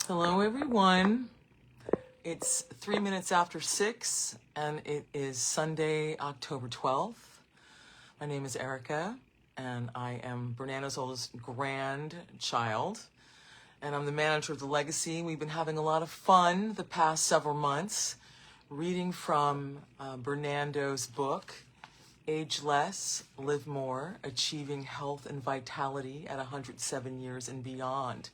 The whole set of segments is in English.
Hello, everyone. It's 3 minutes after 6, and it is Sunday, October 12th. My name is Erica, and I am Bernando's oldest grandchild, and I'm the manager of the Legacy. We've been having a lot of fun the past several months, reading from Bernando's book, Age Less, Live More, Achieving Health and Vitality at 107 Years and Beyond.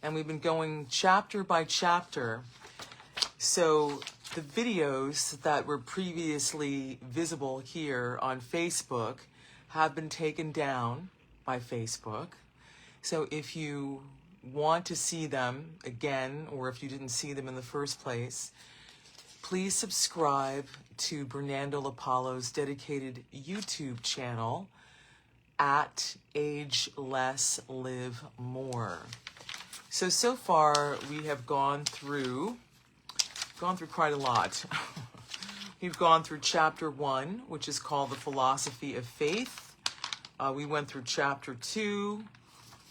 And we've been going chapter by chapter. So the videos that were previously visible here on Facebook have been taken down by Facebook. So if you want to see them again, or if you didn't see them in the first place, please subscribe to Bernando LaPallo's dedicated YouTube channel at Age Less, Live More. So far we have gone through quite a lot. We've gone through chapter 1, which is called The Philosophy of Faith. We went through chapter 2,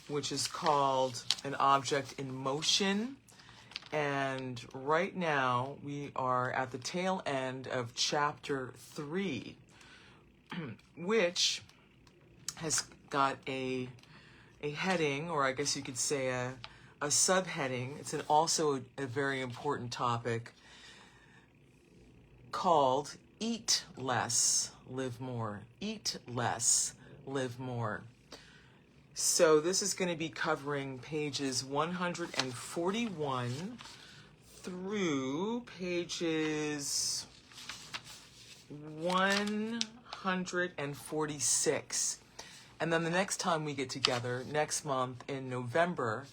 which is called An Object in Motion. And right now we are at the tail end of chapter 3, which has got a heading, or I guess you could say a subheading. It's also a very important topic called Eat Less, Live More. Eat Less, Live More. So this is going to be covering pages 141 through pages 146. And then the next time we get together, next month in November,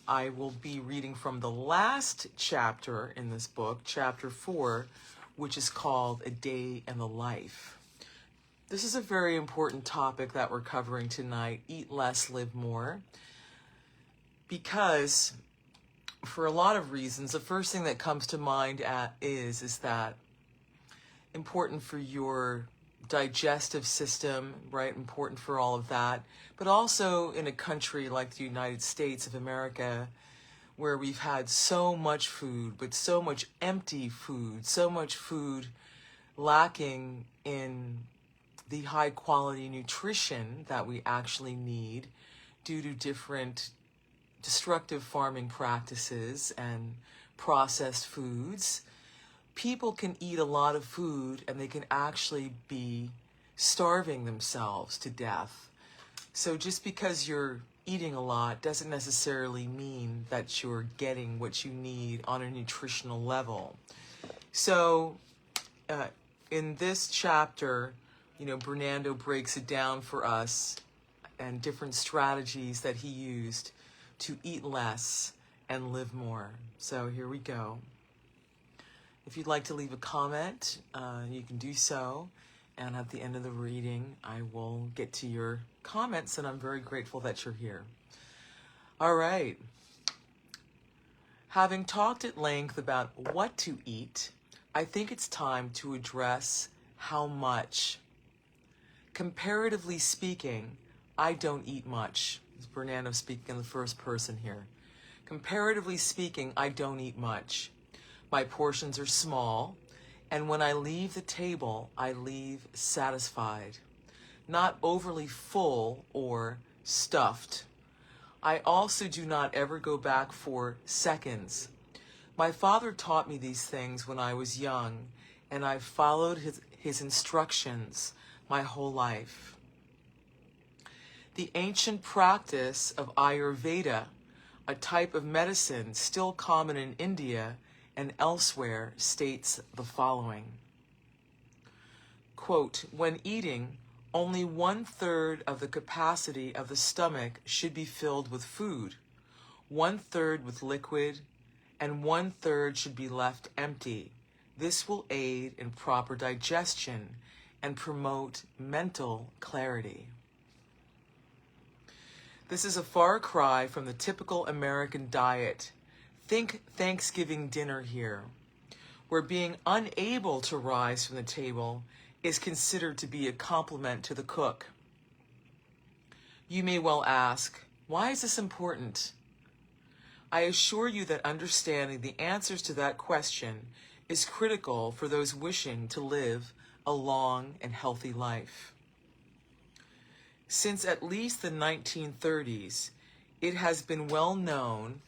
I will be reading from the last chapter in this book, chapter 4, which is called A Day in the Life. This is a very important topic that we're covering tonight, Eat Less, Live More, because for a lot of reasons, the first thing that comes to mind is that important for your digestive system, right? Important for all of that. But also in a country like the United States of America, where we've had so much food, but so much empty food, so much food lacking in the high quality nutrition that we actually need due to different destructive farming practices and processed foods. People can eat a lot of food and they can actually be starving themselves to death. So just because you're eating a lot doesn't necessarily mean that you're getting what you need on a nutritional level. So in this chapter, Bernando breaks it down for us and different strategies that he used to eat less and live more. So here we go. If you'd like to leave a comment, you can do so. And at the end of the reading, I will get to your comments, and I'm very grateful that you're here. All right. Having talked at length about what to eat, I think it's time to address how much. Comparatively speaking, I don't eat much. It's Bernando speaking in the first person here. Comparatively speaking, I don't eat much. My portions are small, and when I leave the table, I leave satisfied, not overly full or stuffed. I also do not ever go back for seconds. My father taught me these things when I was young, and I've followed his instructions my whole life. The ancient practice of Ayurveda, a type of medicine still common in India and elsewhere, states the following. Quote, when eating, only 1/3 of the capacity of the stomach should be filled with food, 1/3 with liquid, and 1/3 should be left empty. This will aid in proper digestion and promote mental clarity. This is a far cry from the typical American diet. Think Thanksgiving dinner here, where being unable to rise from the table is considered to be a compliment to the cook. You may well ask, why is this important? I assure you that understanding the answers to that question is critical for those wishing to live a long and healthy life. Since at least the 1930s, it has been well known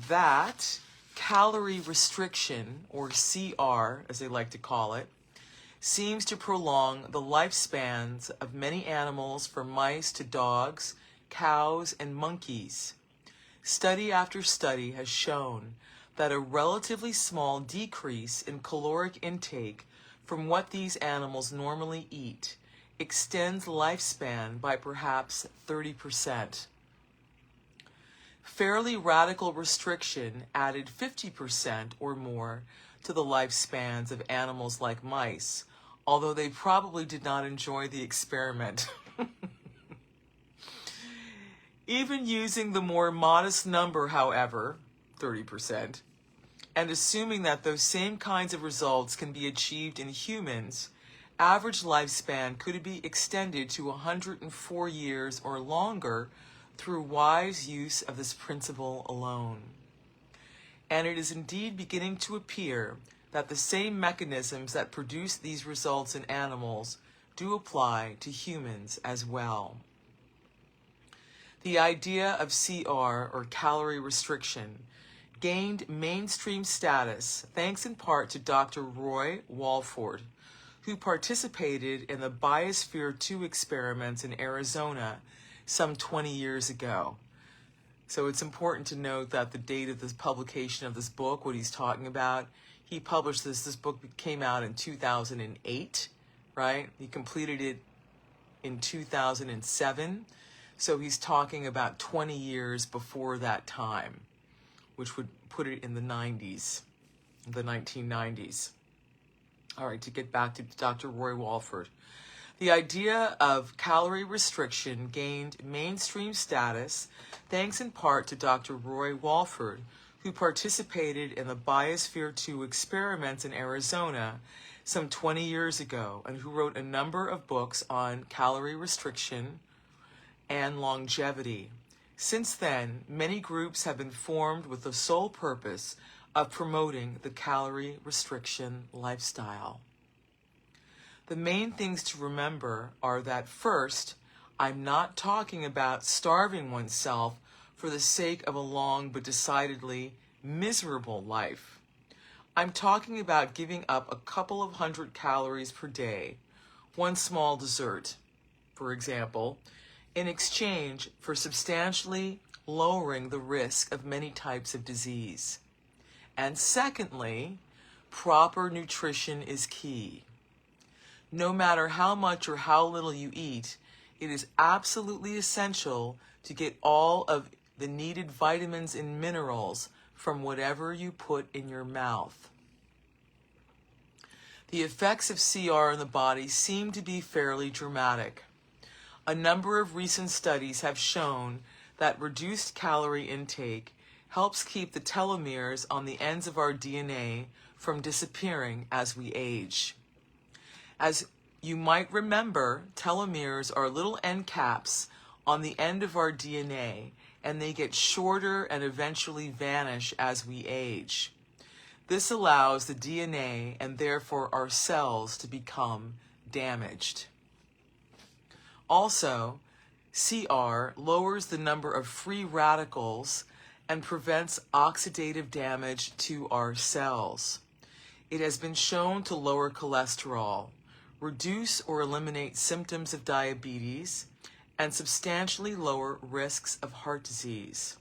that calorie restriction, or CR as they like to call it, seems to prolong the lifespans of many animals, from mice to dogs, cows, and monkeys. Study after study has shown that a relatively small decrease in caloric intake from what these animals normally eat extends lifespan by perhaps 30%. Fairly radical restriction added 50% or more to the lifespans of animals like mice, although they probably did not enjoy the experiment. Even using the more modest number, however, 30%, and assuming that those same kinds of results can be achieved in humans, average lifespan could be extended to 104 years or longer through wise use of this principle alone. And it is indeed beginning to appear that the same mechanisms that produce these results in animals do apply to humans as well. The idea of CR, or calorie restriction, gained mainstream status thanks in part to Dr. Roy Walford, who participated in the Biosphere 2 experiments in Arizona some 20 years ago. So it's important to note that the date of this publication of this book, what he's talking about, he published this book came out in 2008, right? He completed it in 2007. So he's talking about 20 years before that time, which would put it in the 90s, the 1990s. All right, to get back to Dr. Roy Walford. The idea of calorie restriction gained mainstream status thanks in part to Dr. Roy Walford, who participated in the Biosphere 2 experiments in Arizona some 20 years ago, and who wrote a number of books on calorie restriction and longevity. Since then, many groups have been formed with the sole purpose of promoting the calorie restriction lifestyle. The main things to remember are that, first, I'm not talking about starving oneself for the sake of a long but decidedly miserable life. I'm talking about giving up a couple of 100 calories per day, one small dessert, for example, in exchange for substantially lowering the risk of many types of disease. And secondly, proper nutrition is key. No matter how much or how little you eat, it is absolutely essential to get all of the needed vitamins and minerals from whatever you put in your mouth. The effects of CR in the body seem to be fairly dramatic. A number of recent studies have shown that reduced calorie intake helps keep the telomeres on the ends of our DNA from disappearing as we age. As you might remember, telomeres are little end caps on the end of our DNA, and they get shorter and eventually vanish as we age. This allows the DNA, and therefore our cells, to become damaged. Also, CR lowers the number of free radicals and prevents oxidative damage to our cells. It has been shown to lower cholesterol, reduce or eliminate symptoms of diabetes, and substantially lower risks of heart disease.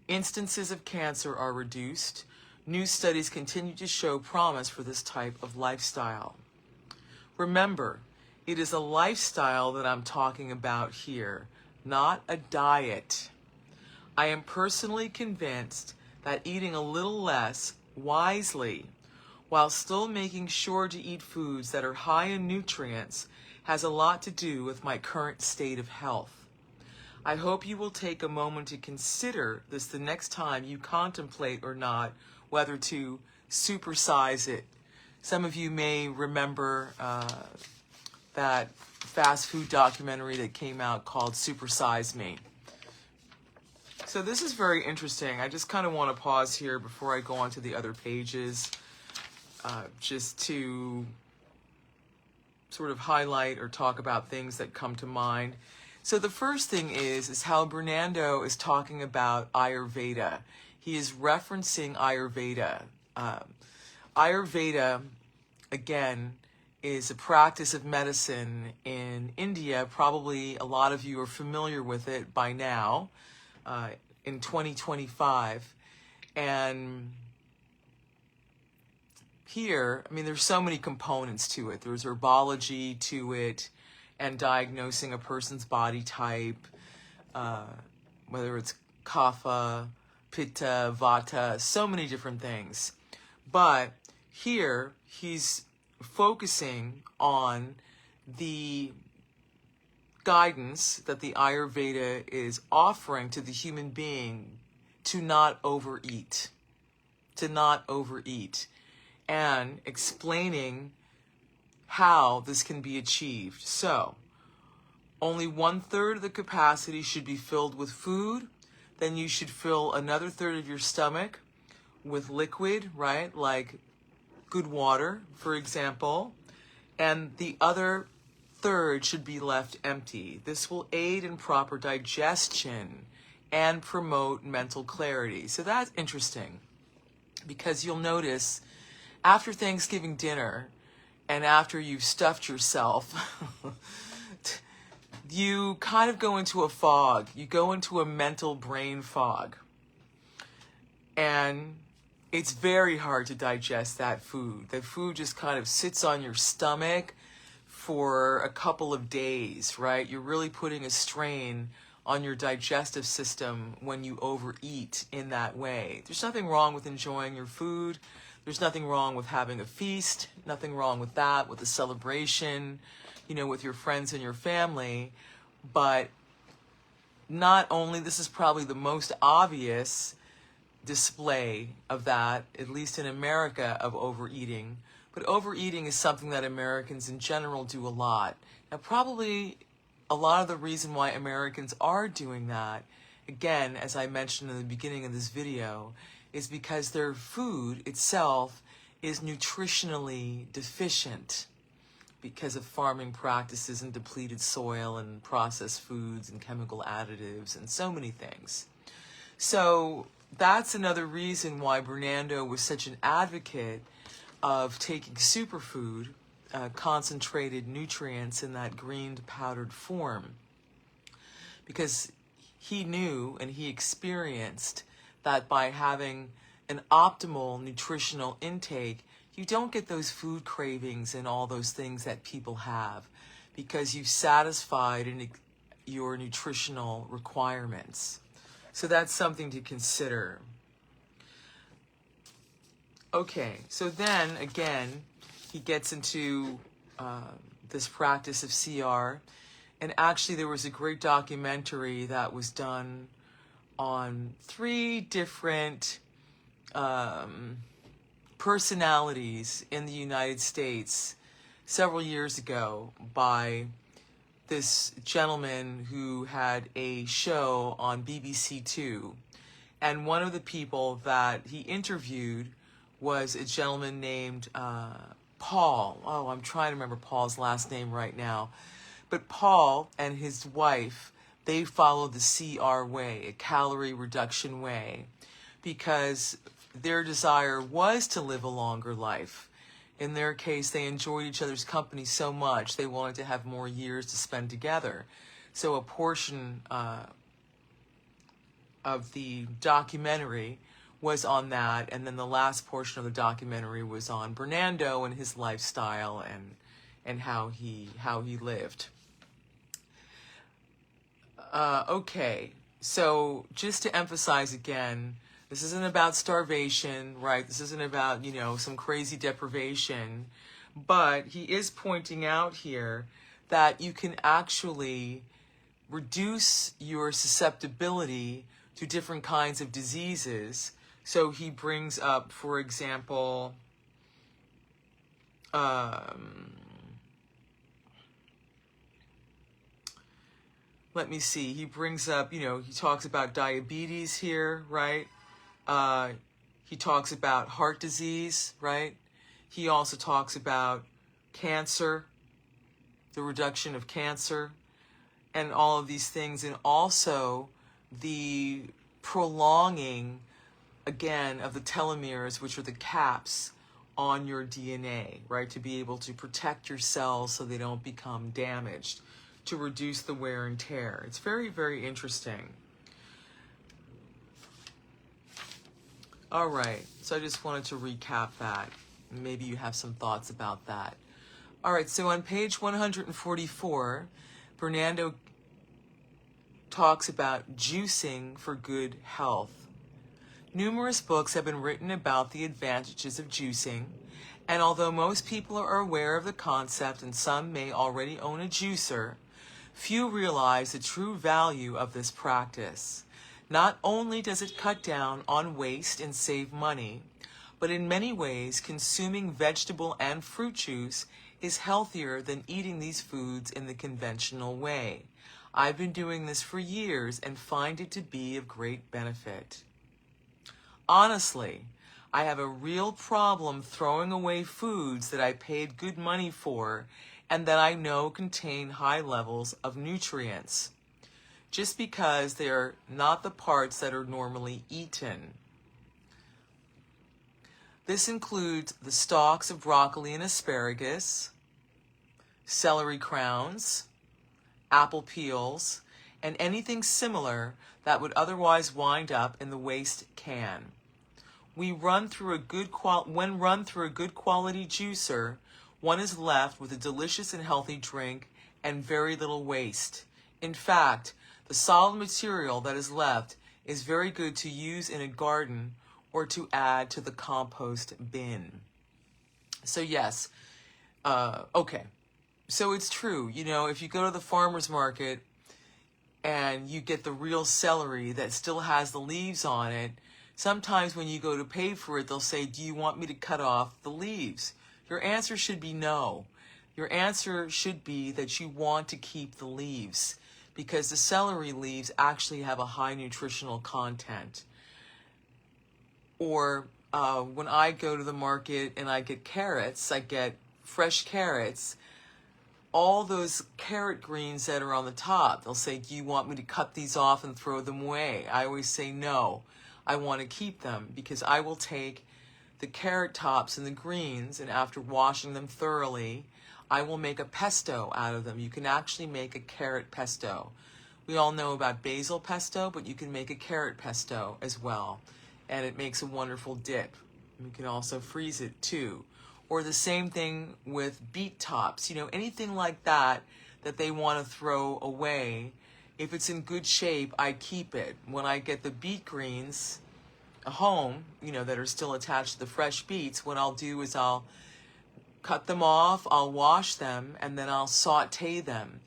Instances of cancer are reduced. New studies continue to show promise for this type of lifestyle. Remember, it is a lifestyle that I'm talking about here, not a diet. I am personally convinced that eating a little less wisely, while still making sure to eat foods that are high in nutrients, has a lot to do with my current state of health. I hope you will take a moment to consider this the next time you contemplate or not whether to supersize it. Some of you may remember that fast food documentary that came out called Super Size Me. So this is very interesting. I just kind of want to pause here before I go on to the other pages, just to sort of highlight or talk about things that come to mind. So the first thing is how Bernando is talking about Ayurveda. He is referencing Ayurveda. Ayurveda, again, is a practice of medicine in India. Probably a lot of you are familiar with it by now, in 2025. And here, I mean, there's so many components to it. There's herbology to it, and diagnosing a person's body type, whether it's kapha, pitta, vata, so many different things. But here, he's focusing on the guidance that the Ayurveda is offering to the human being to not overeat, and explaining how this can be achieved. So, only 1/3 of the capacity should be filled with food. Then you should fill another third of your stomach with liquid, right? Like good water, for example. And the other third should be left empty. This will aid in proper digestion and promote mental clarity. So that's interesting, because you'll notice after Thanksgiving dinner and after you've stuffed yourself, you kind of go into a fog. You go into a mental brain fog. And it's very hard to digest that food. The food just kind of sits on your stomach for a couple of days, right? You're really putting a strain on your digestive system when you overeat in that way. There's nothing wrong with enjoying your food. There's nothing wrong with having a feast. Nothing wrong with that, with a celebration, with your friends and your family. But not only, this is probably the most obvious display of that, at least in America, of overeating. But overeating is something that Americans in general do a lot. Now, probably a lot of the reason why Americans are doing that, again, as I mentioned in the beginning of this video, is because their food itself is nutritionally deficient because of farming practices and depleted soil and processed foods and chemical additives and so many things. So that's another reason why Bernando was such an advocate of taking superfood, concentrated nutrients in that green powdered form, because he knew and he experienced that by having an optimal nutritional intake, you don't get those food cravings and all those things that people have, because you've satisfied your nutritional requirements. So that's something to consider. Okay, so then again, he gets into this practice of CR. And actually there was a great documentary that was done on 3 different personalities in the United States several years ago by this gentleman who had a show on BBC Two. And one of the people that he interviewed was a gentleman named Paul. Oh, I'm trying to remember Paul's last name right now. But Paul and his wife, they followed the CR way, a calorie reduction way, because their desire was to live a longer life. In their case, they enjoyed each other's company so much, they wanted to have more years to spend together. So a portion of the documentary was on that, and then the last portion of the documentary was on Bernando and his lifestyle and how he lived. Okay, so just to emphasize again, this isn't about starvation, right? This isn't about, some crazy deprivation. But he is pointing out here that you can actually reduce your susceptibility to different kinds of diseases. So he brings up, for example, let me see, he brings up, he talks about diabetes here, right? He talks about heart disease, right? He also talks about cancer, the reduction of cancer, and all of these things, and also the prolonging, again, of the telomeres, which are the caps on your DNA, right? To be able to protect your cells so they don't become damaged, to reduce the wear and tear. It's very, very interesting. All right, so I just wanted to recap that. Maybe you have some thoughts about that. All right, so on page 144, Bernando talks about juicing for good health. Numerous books have been written about the advantages of juicing, and although most people are aware of the concept and some may already own a juicer, few realize the true value of this practice. Not only does it cut down on waste and save money, but in many ways, consuming vegetable and fruit juice is healthier than eating these foods in the conventional way. I've been doing this for years and find it to be of great benefit. Honestly, I have a real problem throwing away foods that I paid good money for and that I know contain high levels of nutrients, just because they're not the parts that are normally eaten. This includes the stalks of broccoli and asparagus, celery crowns, apple peels, and anything similar that would otherwise wind up in the waste can. When run through a good quality juicer, one is left with a delicious and healthy drink and very little waste. In fact, the solid material that is left is very good to use in a garden or to add to the compost bin. So yes, okay. So it's true, if you go to the farmer's market and you get the real celery that still has the leaves on it, sometimes when you go to pay for it, they'll say, do you want me to cut off the leaves? Your answer should be no. Your answer should be that you want to keep the leaves, because the celery leaves actually have a high nutritional content. Or when I go to the market and I get carrots, I get fresh carrots, all those carrot greens that are on the top, they'll say, do you want me to cut these off and throw them away? I always say no. I want to keep them, because I will take the carrot tops and the greens, and after washing them thoroughly, I will make a pesto out of them. You can actually make a carrot pesto. We all know about basil pesto, but you can make a carrot pesto as well, and it makes a wonderful dip. You can also freeze it too. Or the same thing with beet tops, anything like that they want to throw away. If it's in good shape, I keep it. When I get the beet greens home, that are still attached to the fresh beets, what I'll do is I'll cut them off, I'll wash them, and then I'll saute them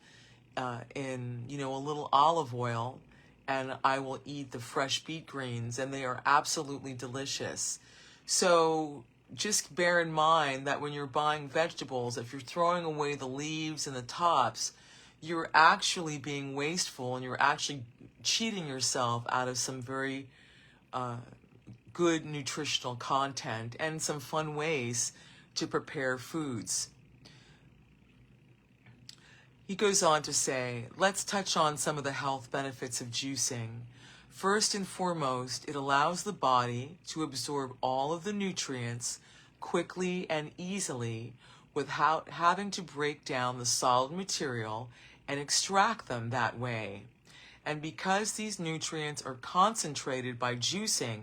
in, a little olive oil, and I will eat the fresh beet greens, and they are absolutely delicious. So just bear in mind that when you're buying vegetables, if you're throwing away the leaves and the tops, you're actually being wasteful, and you're actually cheating yourself out of some very good nutritional content and some fun ways to prepare foods. He goes on to say, let's touch on some of the health benefits of juicing. First and foremost, it allows the body to absorb all of the nutrients quickly and easily without having to break down the solid material and extract them that way. And because these nutrients are concentrated by juicing,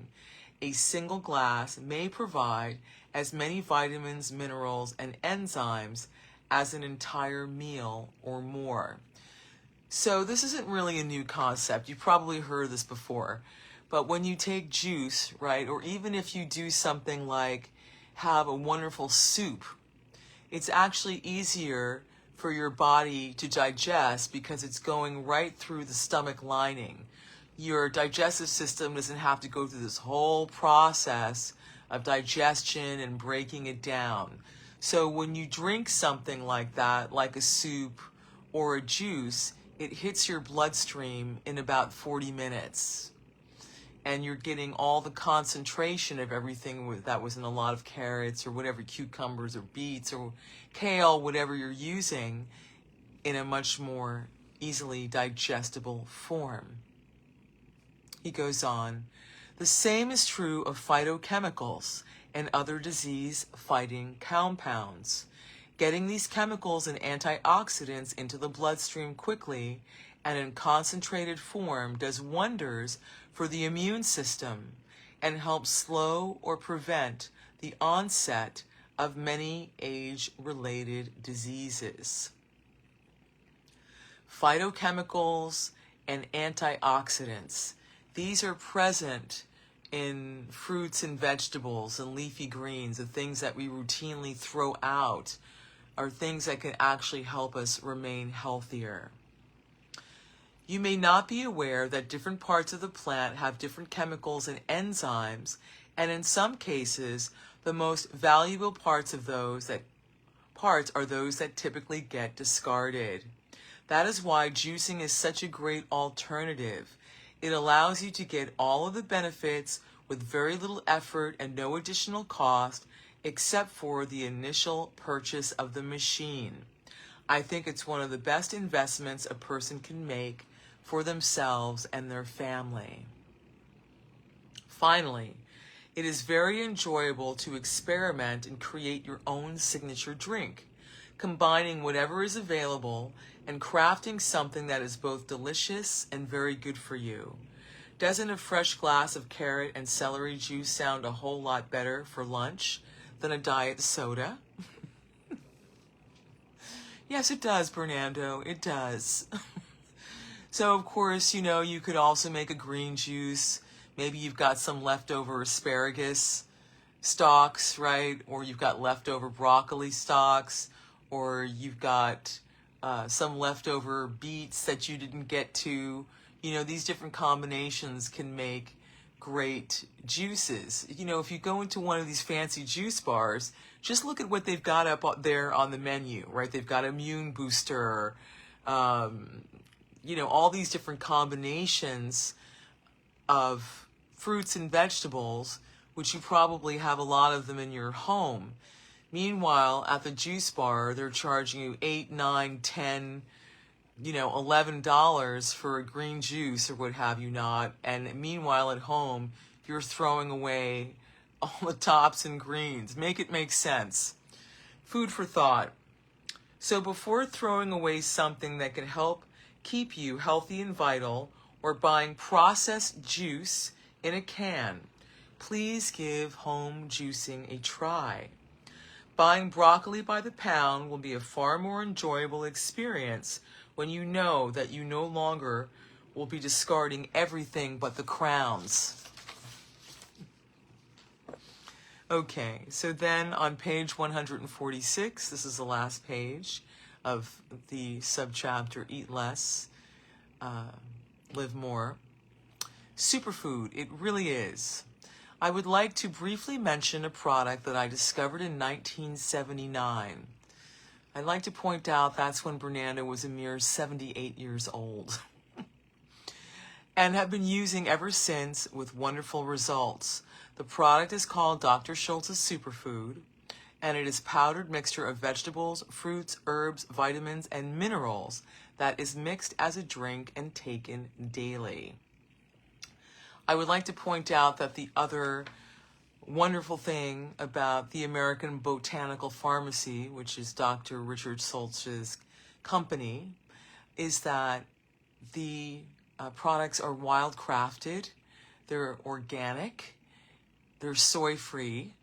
a single glass may provide as many vitamins, minerals, and enzymes as an entire meal or more. So this isn't really a new concept. You've probably heard this before. But when you take juice, right, or even if you do something like have a wonderful soup, it's actually easier for your body to digest because it's going right through the stomach lining. Your digestive system doesn't have to go through this whole process of digestion and breaking it down. So when you drink something like that, like a soup or a juice, it hits your bloodstream in about 40 minutes. And you're getting all the concentration of everything that was in a lot of carrots or whatever, cucumbers or beets or kale, whatever you're using, in a much more easily digestible form. He goes on, the same is true of phytochemicals and other disease-fighting compounds. Getting these chemicals and antioxidants into the bloodstream quickly and in concentrated form does wonders for the immune system and helps slow or prevent the onset of many age-related diseases. Phytochemicals and antioxidants, these are present in fruits and vegetables and leafy greens. The things that we routinely throw out are things that can actually help us remain healthier. You may not be aware that different parts of the plant have different chemicals and enzymes, and in some cases, the most valuable parts are those that typically get discarded. That is why juicing is such a great alternative. It allows you to get all of the benefits with very little effort and no additional cost, except for the initial purchase of the machine. I think it's one of the best investments a person can make for themselves and their family. Finally, it is very enjoyable to experiment and create your own signature drink, combining whatever is available and crafting something that is both delicious and very good for you. Doesn't a fresh glass of carrot and celery juice sound a whole lot better for lunch than a diet soda? Yes, it does, Bernando, it does. So, of course, you could also make a green juice. Maybe you've got some leftover asparagus stalks, right? Or you've got leftover broccoli stalks, or you've got some leftover beets that you didn't get to. These different combinations can make great juices. If you go into one of these fancy juice bars, just look at what they've got up there on the menu, right? They've got immune booster, all these different combinations of fruits and vegetables, which you probably have a lot of them in your home. Meanwhile, at the juice bar, they're charging you $8, $9, $10, $11 for a green juice or what have you not. And meanwhile, at home, you're throwing away all the tops and greens. Make it make sense. Food for thought. So before throwing away something that can help keep you healthy and vital, or buying processed juice in a can, please give home juicing a try. Buying broccoli by the pound will be a far more enjoyable experience when you know that you no longer will be discarding everything but the crowns. Okay, so then on page 146, this is the last page of the subchapter Eat Less, Live More. Superfood, it really is. I would like to briefly mention a product that I discovered in 1979. I'd like to point out that's when Bernando was a mere 78 years old and have been using ever since with wonderful results. The product is called Dr. Schultz's Superfood, and it is powdered mixture of vegetables, fruits, herbs, vitamins, and minerals that is mixed as a drink and taken daily. I would like to point out that the other wonderful thing about the American Botanical Pharmacy, which is Dr. Richard Schultz's company, is that the products are wild crafted, they're organic, they're soy-free,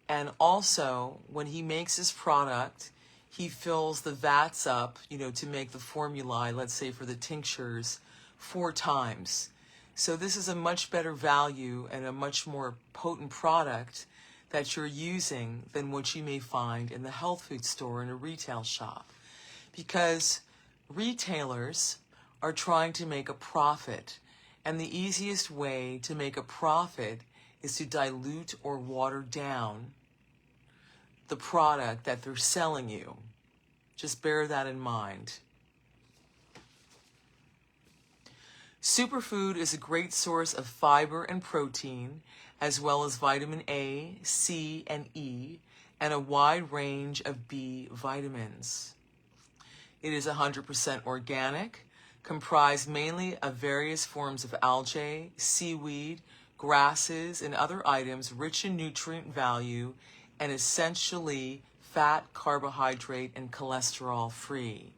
and also when he makes his product, he fills the vats up, to make the formulae, let's say for the tinctures, 4 times. So this is a much better value and a much more potent product that you're using than what you may find in the health food store in a retail shop. Because retailers are trying to make a profit, and the easiest way to make a profit is to dilute or water down the product that they're selling you. Just bear that in mind. Superfood is a great source of fiber and protein, as well as vitamin A, C, and E, and a wide range of B vitamins. It is 100% organic, comprised mainly of various forms of algae, seaweed, grasses, and other items rich in nutrient value and essentially fat, carbohydrate, and cholesterol free.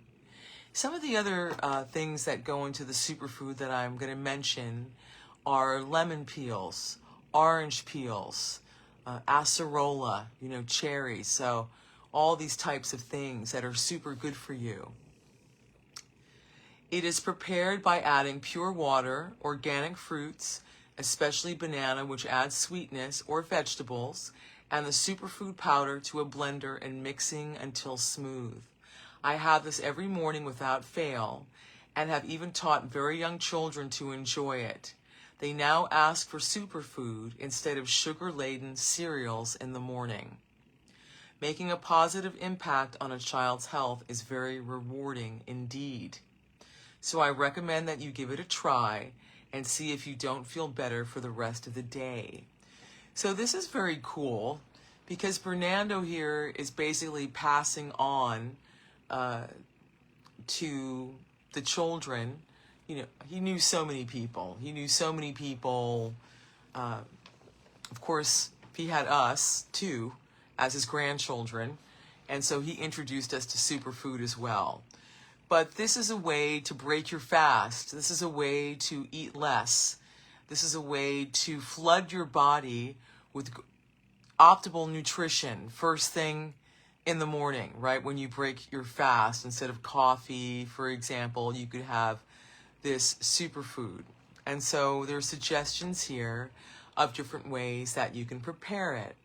Some of the other things that go into the superfood that I'm going to mention are lemon peels, orange peels, acerola, cherries. So all these types of things that are super good for you. It is prepared by adding pure water, organic fruits, especially banana, which adds sweetness, or vegetables, and the superfood powder to a blender and mixing until smooth. I have this every morning without fail, and have even taught very young children to enjoy it. They now ask for superfood instead of sugar-laden cereals in the morning. Making a positive impact on a child's health is very rewarding indeed. So I recommend that you give it a try and see if you don't feel better for the rest of the day. So this is very cool because Bernando here is basically passing on to the children. He knew so many people. Of course, he had us too as his grandchildren. And so he introduced us to superfood as well. But this is a way to break your fast. This is a way to eat less. This is a way to flood your body with optimal nutrition first thing in the morning, right? When you break your fast, instead of coffee, for example, you could have this superfood. And so there are suggestions here of different ways that you can prepare it.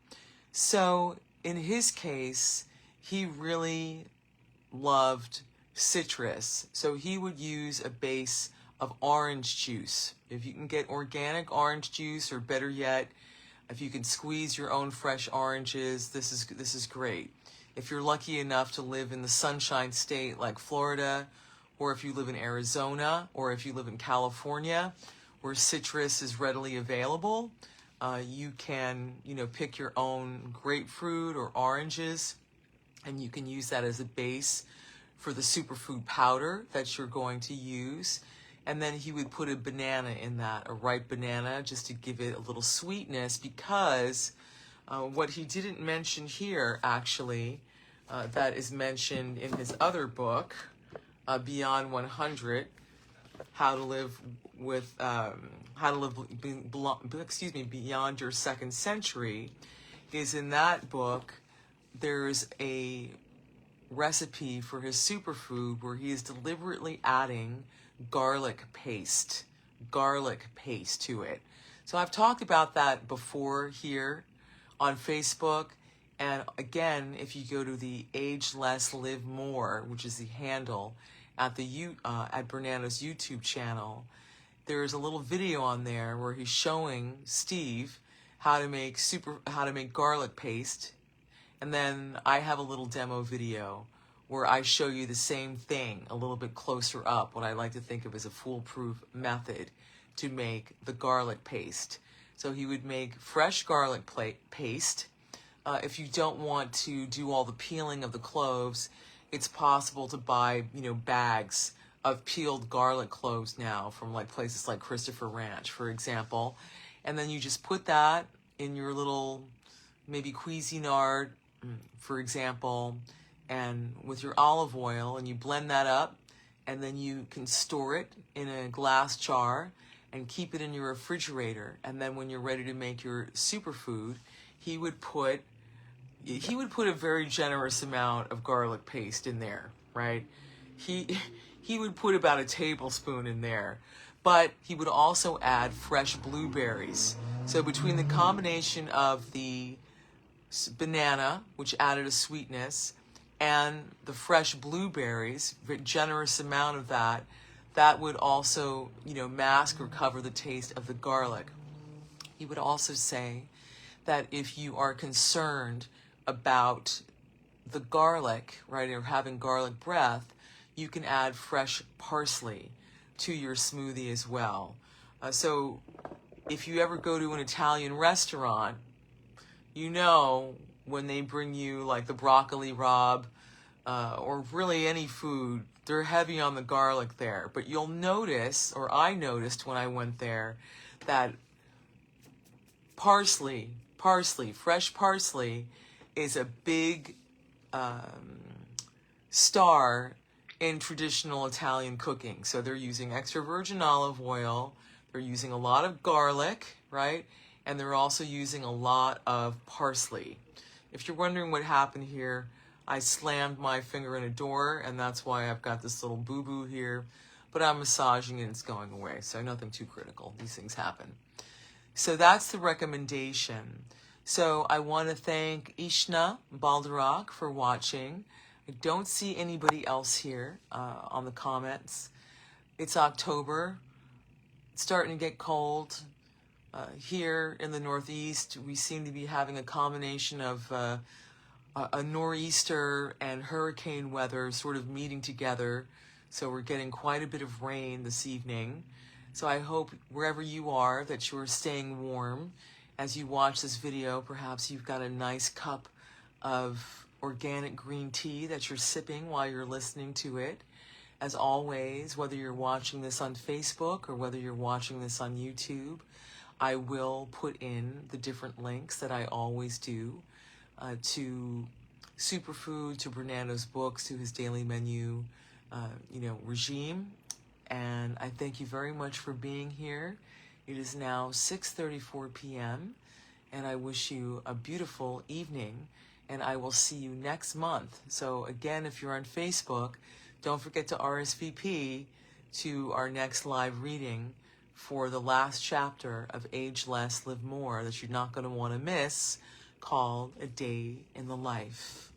So in his case, he really loved citrus. So he would use a base of orange juice. If you can get organic orange juice, or better yet, if you can squeeze your own fresh oranges, this is great. If you're lucky enough to live in the Sunshine State like Florida, or if you live in Arizona, or if you live in California, where citrus is readily available, you can, pick your own grapefruit or oranges, and you can use that as a base for the superfood powder that you're going to use. And then he would put a banana in that, a ripe banana, just to give it a little sweetness, because what he didn't mention here, actually, that is mentioned in his other book, Beyond 100, Beyond Your Second Century, is in that book, there's a recipe for his superfood where he is deliberately adding garlic paste to it. So I've talked about that before here on Facebook. And again, if you go to the Age Less, Live More, which is the handle at at Bernando's YouTube channel, there's a little video on there where he's showing Steve how to make garlic paste. And then I have a little demo video where I show you the same thing a little bit closer up, what I like to think of as a foolproof method to make the garlic paste. So he would make fresh garlic paste. If you don't want to do all the peeling of the cloves, it's possible to buy, bags of peeled garlic cloves now from places like Christopher Ranch, for example. And then you just put that in your little, maybe Cuisinart, for example, and with your olive oil, and you blend that up, and then you can store it in a glass jar and keep it in your refrigerator. And then when you're ready to make your superfood, he would put a very generous amount of garlic paste in there, right? He would put about a tablespoon in there, but he would also add fresh blueberries. So between the combination of the banana, which added a sweetness, and the fresh blueberries, a generous amount of that would also, mask or cover the taste of the garlic. He would also say that if you are concerned about the garlic, right, or having garlic breath, you can add fresh parsley. to your smoothie as well. So if you ever go to an Italian restaurant, you know when they bring you like the broccoli rabe, or really any food, they're heavy on the garlic there. But you'll notice, or I noticed when I went there, that parsley, fresh parsley, is a big star in traditional Italian cooking. So they're using extra virgin olive oil, they're using a lot of garlic, right? And they're also using a lot of parsley. If you're wondering what happened here, I slammed my finger in a door, and that's why I've got this little boo-boo here. But I'm massaging it and it's going away, so nothing too critical. These things happen. So that's the recommendation. So I want to thank Ishna Baldarak for watching. I don't see anybody else here on the comments. It's October. It's starting to get cold. Here in the Northeast, we seem to be having a combination of a nor'easter and hurricane weather sort of meeting together. So we're getting quite a bit of rain this evening. So I hope wherever you are that you're staying warm. As you watch this video, perhaps you've got a nice cup of organic green tea that you're sipping while you're listening to it. As always, whether you're watching this on Facebook or whether you're watching this on YouTube, I will put in the different links that I always do to Superfood, to Bernando's books, to his daily menu, regime. And I thank you very much for being here. It is now 6:34 p.m. and I wish you a beautiful evening, and I will see you next month. So again, if you're on Facebook, don't forget to RSVP to our next live reading for the last chapter of Age Less, Live More that you're not going to want to miss, called A Day in the Life.